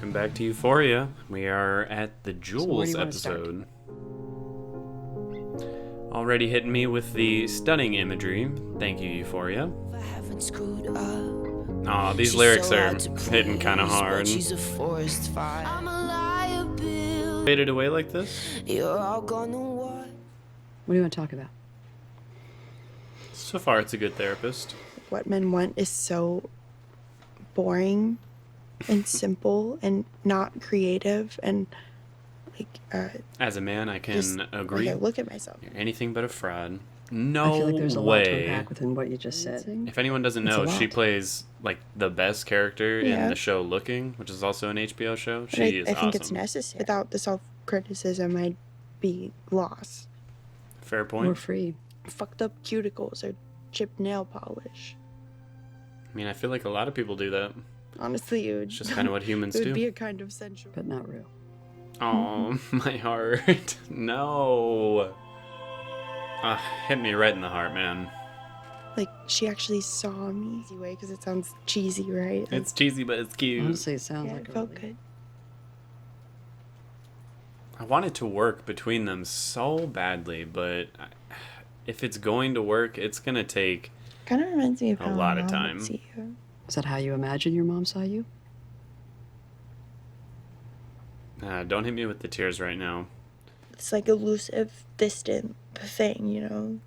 Welcome back to Euphoria. We are at the Jules So episode. Already hitting me with the stunning imagery. Thank you, Euphoria. Aw, these lyrics are hitting kind of hard. Faded away like this? What do you want to talk about? So far, it's a good therapist. What men want is so boring and simple and not creative and As a man, I can just, agree. Like, I look at myself. You're anything but a fraud. No I feel like there's a lot to way. unpack within what you just said. If anyone doesn't It's a know, lot. she plays like the best character in Yeah. the show Looking, which is also an HBO show. But She is I think awesome. it's necessary. Without the self-criticism, I'd be lost. Fair We're point. free. Fucked up cuticles or chipped nail polish. I mean, I feel like a lot of people do that. Honestly, it would It's just kind of what humans it would do. be a kind of sensual. But not real. Oh, my heart. No. Hit me right in the heart, man. Like, she actually saw me. Easy way, because it sounds cheesy, right? Like, It's cheesy, but it's cute. Honestly, it sounds yeah, like it a felt really... good. I want it to work between them so badly, but if it's going to work, it's going to take... Kind of reminds me of A how lot my of mom time. would see you. Is that how you imagine your mom saw you? Don't hit me with the tears right now. It's like elusive, distant thing, you know.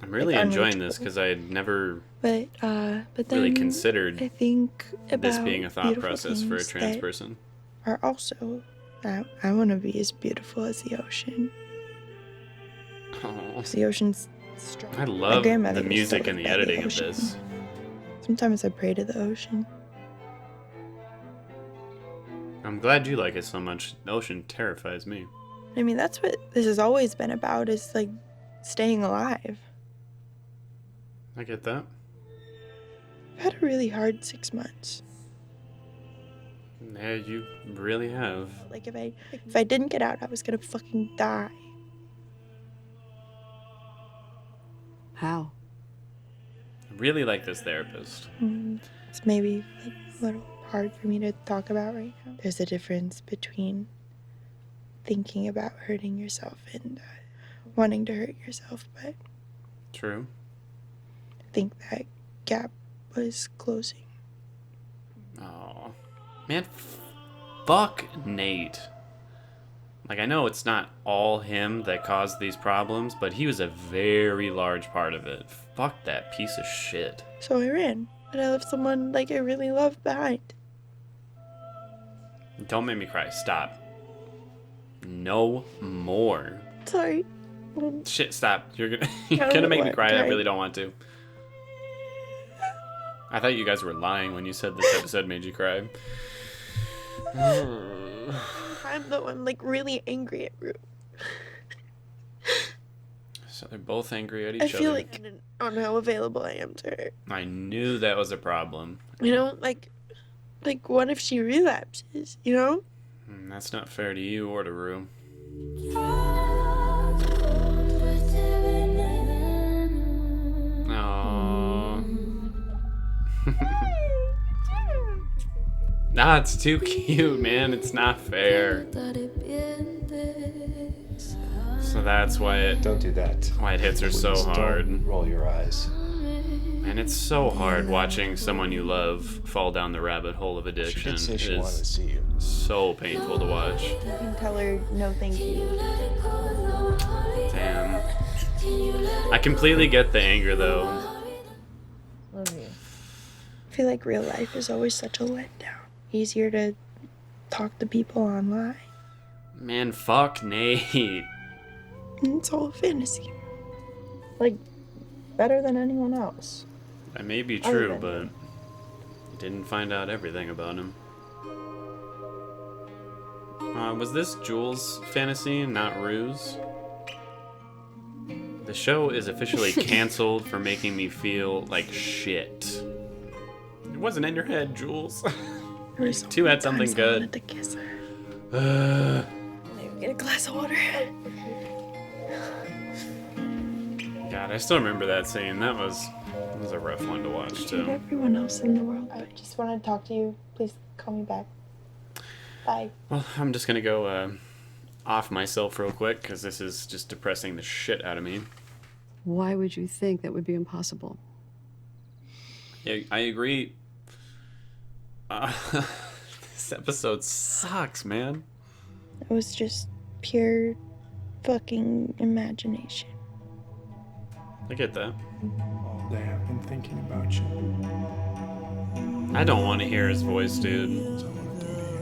I'm really Like, enjoying this unreachable. because I had never But then really considered I think about this being a thought beautiful process for a things trans that person. are also. I want to be as beautiful as the ocean. Oh, 'Cause the ocean's strong. I My love grandmother the used to music and live the by editing of ocean. this. Sometimes I pray to the ocean. I'm glad you like it so much. The ocean terrifies me. I mean, that's what this has always been about, is like staying alive. I get that. I've had a really hard 6 months. Yeah, you really have. Like if I didn't get out, I was gonna fucking die. How? I really like this therapist. It's maybe like a little hard for me to talk about right now. There's a difference between thinking about hurting yourself and wanting to hurt yourself, but True. I think that gap was closing. Oh, man, fuck Nate. Like, I know it's not all him that caused these problems, but he was a very large part of it. Fuck that piece of shit. So I ran, and I left someone like I really loved behind. Don't make me cry. Stop. No more. Sorry. Shit, stop. You're gonna don't gonna make me want cry. I to. really don't want to. I thought you guys were lying when you said this episode made you cry. I'm the one like really angry at Rue. So they're both angry at each I other. feel like on how available I am to her. I knew that was a problem. You know, like what if she relapses? You know? That's not fair to you or to Rue. Aww. Nah, it's too cute, man. It's not fair. So that's why it Don't do that. hits her so Please hard. Don't roll your eyes. And it's so hard watching someone you love fall down the rabbit hole of She addiction. did say she wanted to It's see you. so painful to watch. You can tell her no thank you. Damn. I completely get the anger though. I feel like real life is always such a letdown. Easier to talk to people online. Man, fuck Nate. And it's all a fantasy. Like, better than anyone else. That may be Other true, than but him. didn't find out everything about him. Was this Jules' fantasy, not Rue's? The show is officially canceled for making me feel like shit. It wasn't in your head, Jules. There were so Two many had something times I good. wanted to kiss her. Get a glass of water. God, I still remember that scene. That was a rough one to watch, I hate too. everyone else in the world. I just wanted to talk to you. Please call me back. Bye. Well, I'm just gonna go off myself real quick because this is just depressing the shit out of me. Why would you think that would be impossible? Yeah, I agree. This episode sucks, man. It was just pure fucking imagination. I get that. All day I've been thinking about you. I don't want to hear his voice, dude. That's all I want to do to you.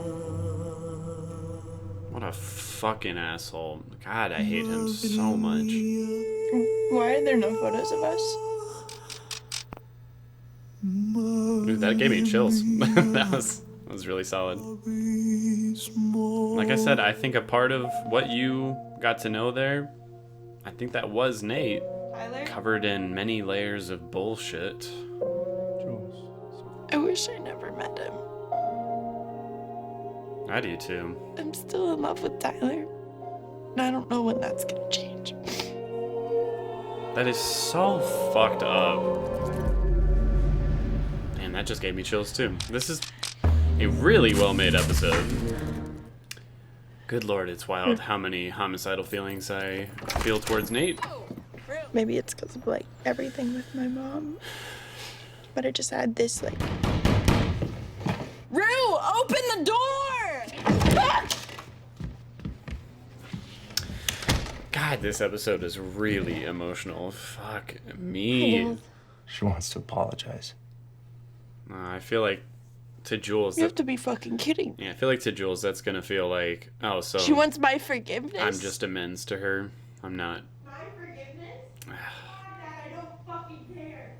What a fucking asshole. God, I hate him so much. Why are there no photos of us? Dude, that gave me chills. that was really solid. Like I said, I think a part of what you got to know there, I think that was Nate. Tyler? Covered in many layers of bullshit. Jules. I wish I never met him. I do too. I'm still in love with Tyler. And I don't know when that's gonna change. That is so fucked up. Man, that just gave me chills too. This is a really well-made episode. Good lord, it's wild how many homicidal feelings I feel towards Nate. Maybe it's because of, like, everything with my mom. But I just had this, like... Rue, open the door! God, this episode is really emotional. Fuck me. She wants to apologize. I feel like to Jules... You have to be fucking kidding. Yeah, I feel like to Jules that's gonna feel like, oh, so... She wants my forgiveness? I'm just amends to her. I'm not... My forgiveness? I don't fucking care.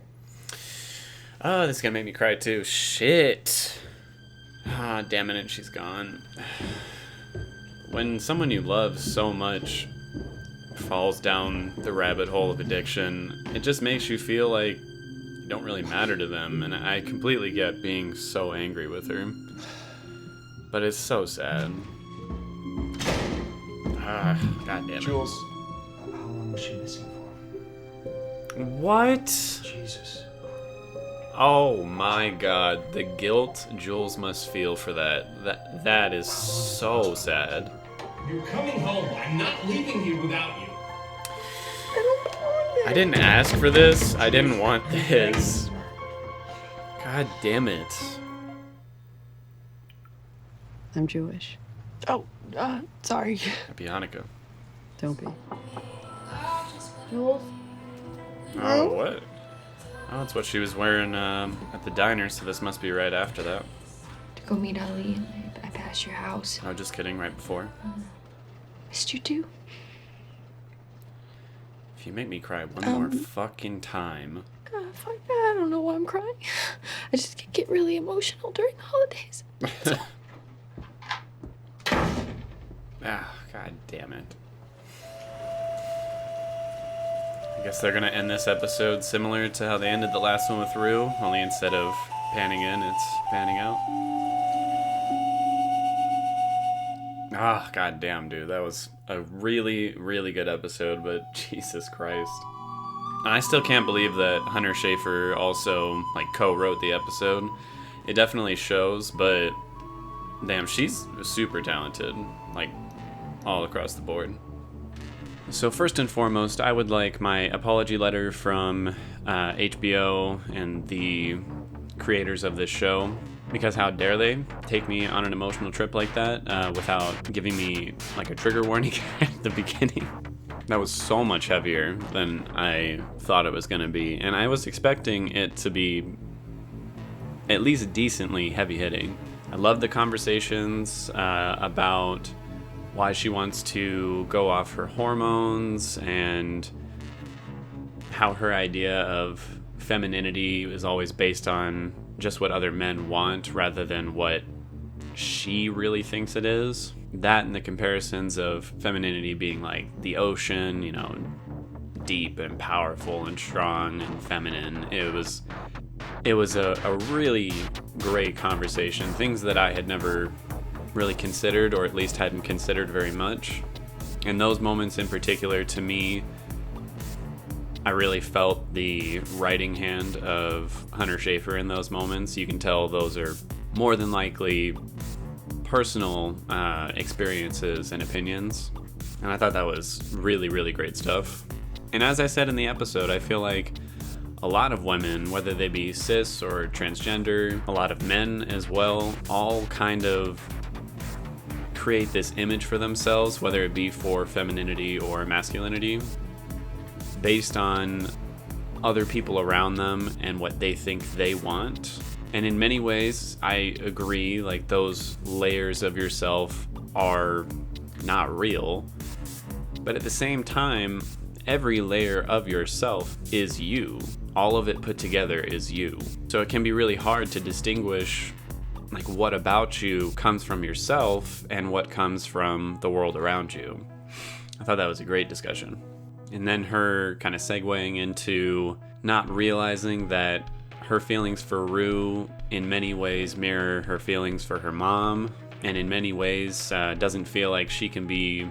Oh, this is gonna make me cry too. Shit. Ah, damn it, she's gone. When someone you love so much falls down the rabbit hole of addiction, it just makes you feel like you don't really matter to them, and I completely get being so angry with her. But it's so sad. Ah, god damn it. Jules, how long was she missing for? What? Jesus. Oh my god, the guilt Jules must feel for that. That is so sad. You're coming home. I'm not leaving here without you. I didn't ask for this. I didn't want this. God damn it. I'm Jewish. Oh, sorry. Happy Hanukkah. Don't be. Jules? Oh, what? Oh, it's what she was wearing at the diner, so this must be right after that. To go meet Ali, and I passed your house. Oh, just kidding, right before. Missed you too. If you make me cry one more fucking time. Fuck, I don't know why I'm crying. I just get really emotional during the holidays. Ah, god damn it. I guess they're gonna end this episode similar to how they ended the last one with Rue, only instead of panning in, it's panning out. Ah, god damn, dude, that was a really, really good episode, but Jesus Christ. And I still can't believe that Hunter Schafer also, like, co-wrote the episode. It definitely shows, but damn, she's super talented, like, all across the board. So first and foremost, I would like my apology letter from HBO and the creators of this show, because how dare they take me on an emotional trip like that without giving me like a trigger warning at the beginning. That was so much heavier than I thought it was going to be, and I was expecting it to be at least decently heavy-hitting. I love the conversations about why she wants to go off her hormones and how her idea of femininity is always based on just what other men want rather than what she really thinks it is. That and the comparisons of femininity being like the ocean, you know, deep and powerful and strong and feminine. It was a really great conversation. Things that I had never really considered, or at least hadn't considered very much. And those moments in particular, to me, I really felt the writing hand of Hunter Schafer in those moments. You can tell those are more than likely personal experiences and opinions. And I thought that was really, really great stuff. And as I said in the episode, I feel like a lot of women, whether they be cis or transgender, a lot of men as well, all kind of create this image for themselves, whether it be for femininity or masculinity, based on other people around them and what they think they want. And in many ways, I agree, like those layers of yourself are not real. But at the same time, every layer of yourself is you. All of it put together is you. So it can be really hard to distinguish like what about you comes from yourself and what comes from the world around you. I thought that was a great discussion. And then her kind of segueing into not realizing that her feelings for Rue in many ways mirror her feelings for her mom, and in many ways doesn't feel like she can be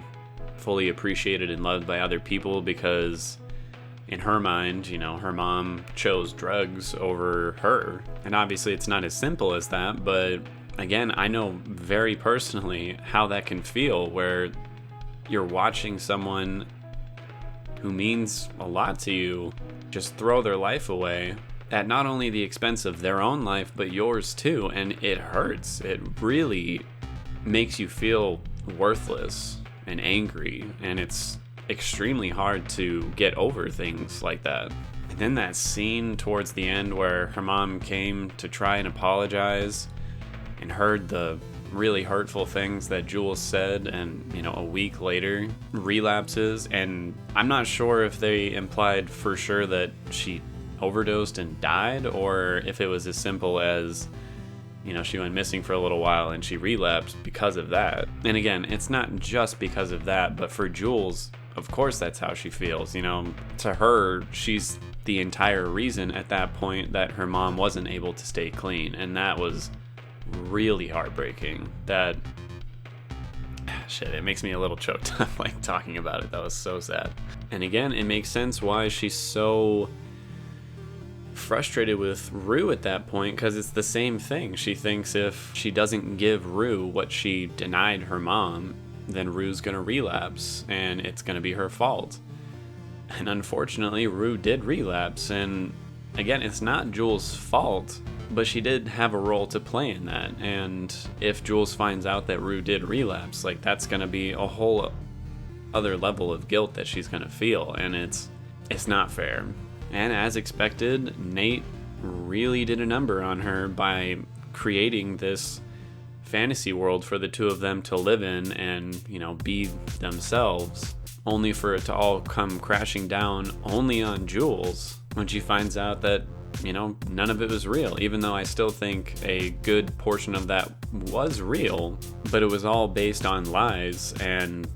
fully appreciated and loved by other people because in her mind, you know, her mom chose drugs over her. And obviously it's not as simple as that, but again, I know very personally how that can feel, where you're watching someone who means a lot to you just throw their life away at not only the expense of their own life, but yours too. And it hurts. It really makes you feel worthless and angry, and it's extremely hard to get over things like that. And then that scene towards the end where her mom came to try and apologize and heard the really hurtful things that Jules said, and you know, a week later relapses. And I'm not sure if they implied for sure that she overdosed and died, or if it was as simple as, you know, she went missing for a little while and she relapsed because of that. And again, it's not just because of that, but for Jules, of course that's how she feels. You know, to her, she's the entire reason at that point that her mom wasn't able to stay clean. And that was really heartbreaking. That shit, it makes me a little choked up like talking about it. That was so sad. And again, it makes sense why she's so frustrated with Rue at that point, because it's the same thing. She thinks if she doesn't give Rue what she denied her mom, then Rue's gonna relapse and it's gonna be her fault. And unfortunately, Rue did relapse, and again, it's not Jules' fault, but she did have a role to play in that. And if Jules finds out that Rue did relapse, like that's gonna be a whole other level of guilt that she's gonna feel, and it's not fair. And as expected, Nate really did a number on her by creating this fantasy world for the two of them to live in and, you know, be themselves, only for it to all come crashing down only on Jules when she finds out that, you know, none of it was real. Even though I still think a good portion of that was real, but it was all based on lies, and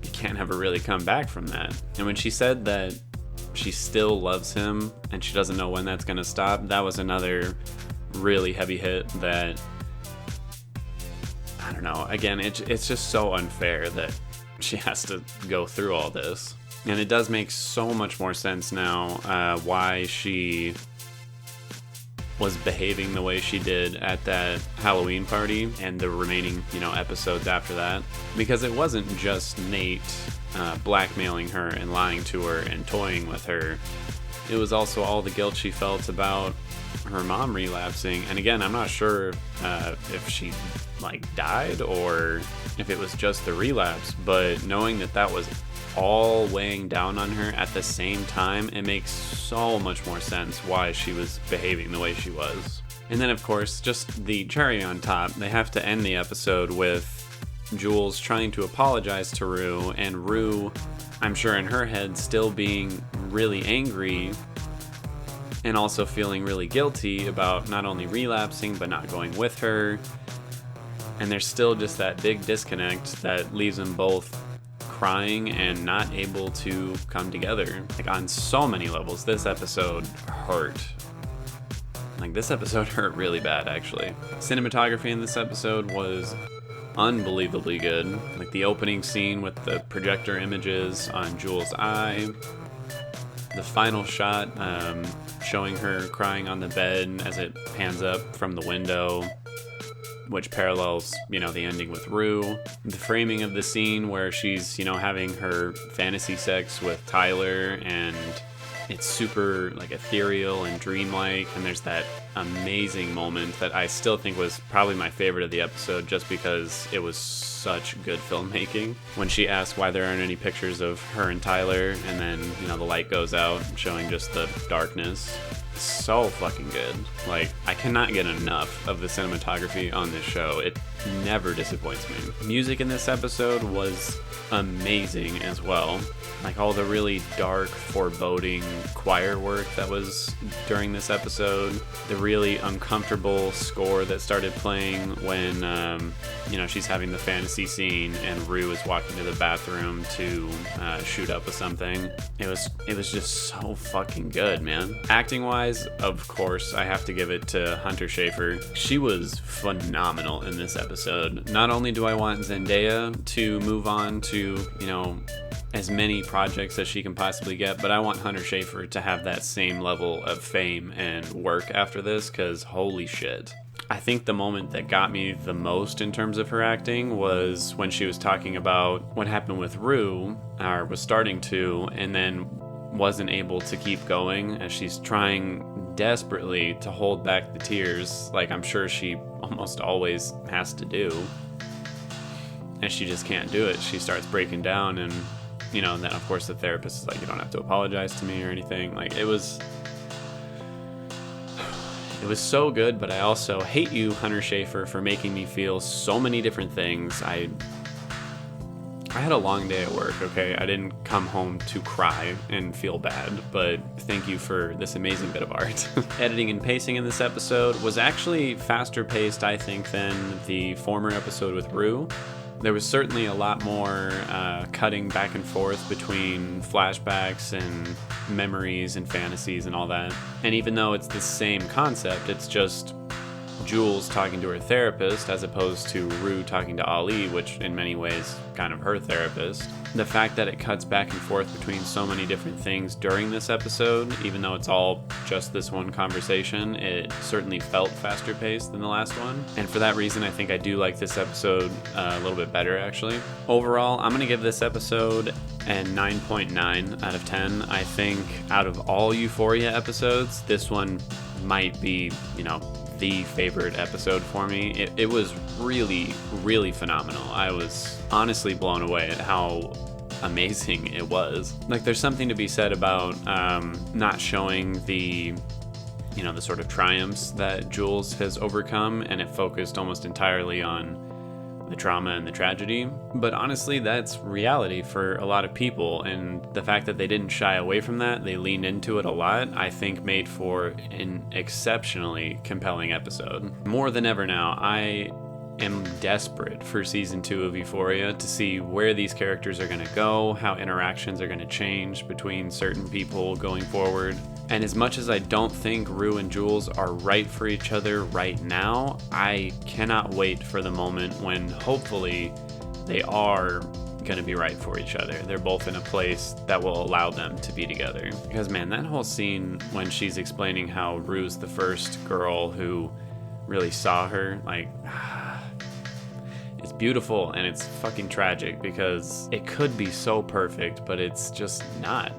you can't ever really come back from that. And when she said that she still loves him and she doesn't know when that's going to stop, that was another really heavy hit that, I don't know, again, it's just so unfair that she has to go through all this. And it does make so much more sense now why she was behaving the way she did at that Halloween party and the remaining, you know, episodes after that. Because it wasn't just Nate blackmailing her and lying to her and toying with her. It was also all the guilt she felt about her mom relapsing. And again, I'm not sure if she like died or if it was just the relapse, but knowing that that was all weighing down on her at the same time, it makes so much more sense why she was behaving the way she was. And then of course, just the cherry on top, they have to end the episode with Jules trying to apologize to Rue, and Rue, I'm sure in her head, still being really angry and also feeling really guilty about not only relapsing but not going with her. And there's still just that big disconnect that leaves them both crying and not able to come together. Like on so many levels, this episode hurt. Like this episode hurt really bad, actually. Cinematography in this episode was unbelievably good. Like the opening scene with the projector images on Jules' eye, the final shot showing her crying on the bed as it pans up from the window, which parallels, the ending with Rue. The framing of the scene where she's, having her fantasy sex with Tyler, and it's super like ethereal and dreamlike, and there's that amazing moment that I still think was probably my favorite of the episode, just because it was such good filmmaking. When she asks why there aren't any pictures of her and Tyler, and then, the light goes out showing just the darkness. So fucking good. Like, I cannot get enough of the cinematography on this show. It never disappoints me. Music in this episode was amazing as well. Like, all the really dark, foreboding choir work that was during this episode. The really uncomfortable score that started playing when, she's having the fantasy scene and Rue is walking to the bathroom to shoot up with something. It was just so fucking good, man. Acting-wise, of course, I have to give it to Hunter Schafer. She was phenomenal in this episode. Not only do I want Zendaya to move on to, as many projects as she can possibly get, but I want Hunter Schafer to have that same level of fame and work after this, because holy shit. I think the moment that got me the most in terms of her acting was when she was talking about what happened with Rue, or was starting to, and then wasn't able to keep going as she's trying desperately to hold back the tears, like I'm sure she almost always has to do. And she just can't do it. She starts breaking down, and and then of course the therapist is like, you don't have to apologize to me or anything. Like, it was so good, but I also hate you, Hunter Schafer, for making me feel so many different things. I had a long day at work, okay? I didn't come home to cry and feel bad, but thank you for this amazing bit of art. Editing and pacing in this episode was actually faster paced, I think, than the former episode with Rue. There was certainly a lot more cutting back and forth between flashbacks and memories and fantasies and all that. And even though it's the same concept, it's just Jules talking to her therapist as opposed to Rue talking to Ali, which in many ways kind of her therapist. The fact that it cuts back and forth between so many different things during this episode, even though it's all just this one conversation, it certainly felt faster paced than the last one. And for that reason, I think I do like this episode a little bit better, actually. Overall, I'm going to give this episode a 9.9 out of 10. I think out of all Euphoria episodes, this one might be, the favorite episode for me. It was really, really phenomenal. I was honestly blown away at how amazing it was. Like, there's something to be said about not showing the the sort of triumphs that Jules has overcome, and it focused almost entirely on the trauma and the tragedy. But honestly, that's reality for a lot of people, and the fact that they didn't shy away from that, they leaned into it a lot, I think made for an exceptionally compelling episode. More than ever now, I am desperate for season 2 of Euphoria to see where these characters are going to go, how interactions are going to change between certain people going forward. And as much as I don't think Rue and Jules are right for each other right now, I cannot wait for the moment when hopefully they are going to be right for each other. They're both in a place that will allow them to be together. Because man, that whole scene when she's explaining how Rue's the first girl who really saw her, like, it's beautiful and it's fucking tragic because it could be so perfect, but it's just not.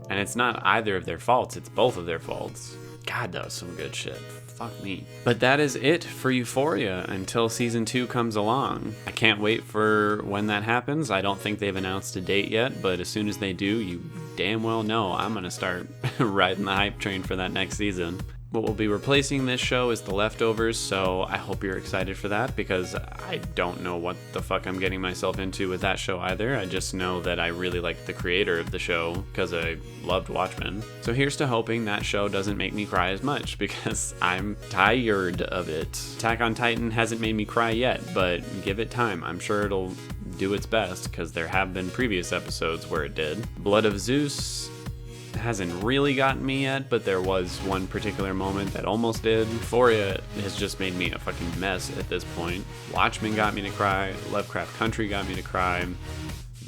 And it's not either of their faults, it's both of their faults. God, that was some good shit. Fuck me. But that is it for Euphoria until season 2 comes along. I can't wait for when that happens. I don't think they've announced a date yet, but as soon as they do, you damn well know I'm gonna start riding the hype train for that next season. What will be replacing this show is The Leftovers, so I hope you're excited for that, because I don't know what the fuck I'm getting myself into with that show either. I just know that I really like the creator of the show, because I loved Watchmen. So here's to hoping that show doesn't make me cry as much, because I'm tired of it. Attack on Titan hasn't made me cry yet, but give it time. I'm sure it'll do its best, because there have been previous episodes where it did. Blood of Zeus hasn't really gotten me yet, but there was one particular moment that almost did. Euphoria has just made me a fucking mess at this point. Watchmen got me to cry. Lovecraft Country got me to cry.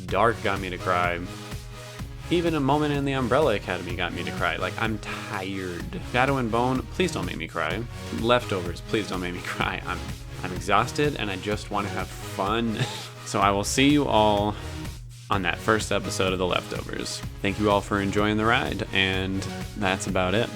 Dark got me to cry. Even A Moment in the Umbrella Academy got me to cry. Like, I'm tired. Shadow and Bone, please don't make me cry. Leftovers, please don't make me cry. I'm I'm exhausted and I just want to have fun. So I will see you all on that first episode of The Leftovers. Thank you all for enjoying the ride, and that's about it.